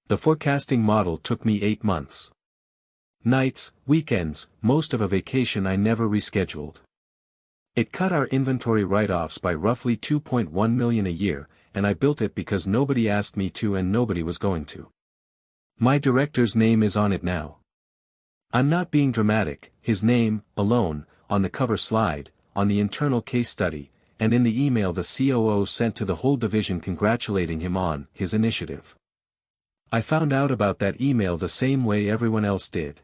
The forecasting model took me 8 months. Nights, weekends, most of a vacation I never rescheduled. It cut our inventory write-offs by roughly $2.1 million a year, and I built it because nobody asked me to and nobody was going to. My director's name is on it now. I'm not being dramatic, his name, alone, on the cover slide, on the internal case study, and in the email the COO sent to the whole division congratulating him on his initiative. I found out about that email the same way everyone else did.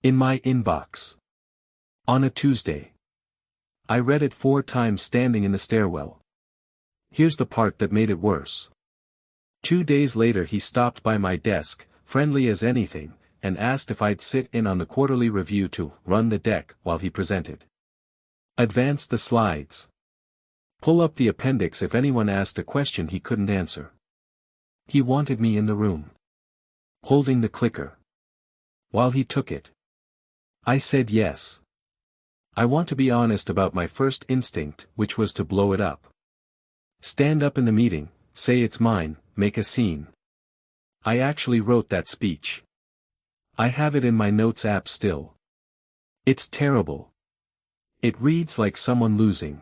In my inbox. On a Tuesday. I read it 4 times standing in the stairwell. Here's the part that made it worse. 2 days later he stopped by my desk, friendly as anything, and asked if I'd sit in on the quarterly review to run the deck while he presented. Advance the slides. Pull up the appendix if anyone asked a question he couldn't answer. He wanted me in the room. Holding the clicker. While he took it. I said yes. I want to be honest about my first instinct, which was to blow it up. Stand up in the meeting, say it's mine, make a scene. I actually wrote that speech. I have it in my notes app still. It's terrible. It reads like someone losing.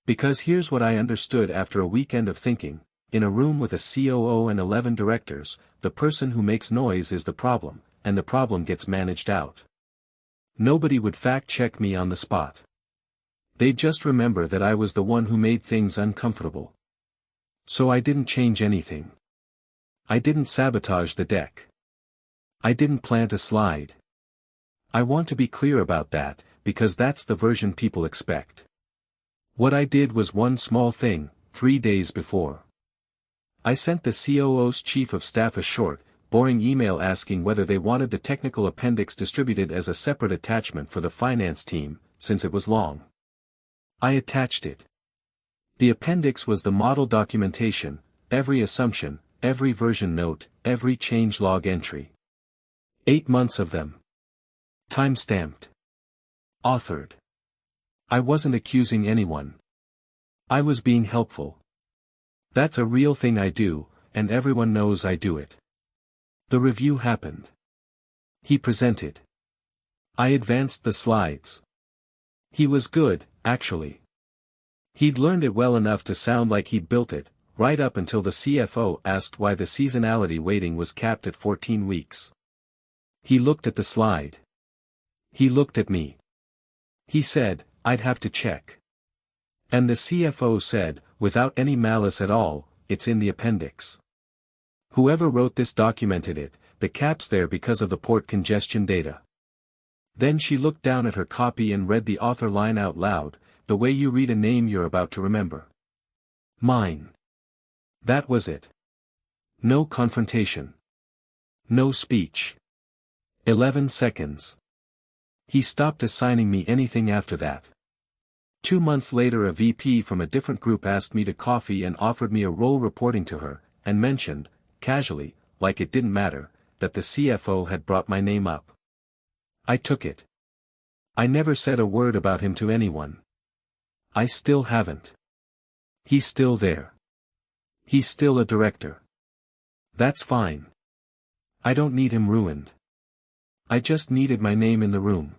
Because here's what I understood after a weekend of thinking, in a room with a COO and 11 directors, the person who makes noise is the problem, and the problem gets managed out. Nobody would fact-check me on the spot. They'd just remember that I was the one who made things uncomfortable. So I didn't change anything. I didn't sabotage the deck. I didn't plant a slide. I want to be clear about that, because that's the version people expect. What I did was one small thing, 3 days before. I sent the COO's chief of staff a short, boring email asking whether they wanted the technical appendix distributed as a separate attachment for the finance team, since it was long. I attached it. The appendix was the model documentation, every assumption, every version note, every changelog entry. 8 months of them. Time-stamped. Authored. I wasn't accusing anyone. I was being helpful. That's a real thing I do, and everyone knows I do it. The review happened. He presented. I advanced the slides. He was good, actually. He'd learned it well enough to sound like he'd built it, right up until the CFO asked why the seasonality weighting was capped at 14 weeks. He looked at the slide. He looked at me. He said, I'd have to check. And the CFO said, without any malice at all, it's in the appendix. Whoever wrote this documented it, the cap's there because of the port congestion data. Then she looked down at her copy and read the author line out loud, the way you read a name you're about to remember. Mine. That was it. No confrontation. No speech. 11 seconds. He stopped assigning me anything after that. 2 months later a VP from a different group asked me to coffee and offered me a role reporting to her, and mentioned, casually, like it didn't matter, that the CFO had brought my name up. I took it. I never said a word about him to anyone. I still haven't. He's still there. He's still a director. That's fine. I don't need him ruined. I just needed my name in the room.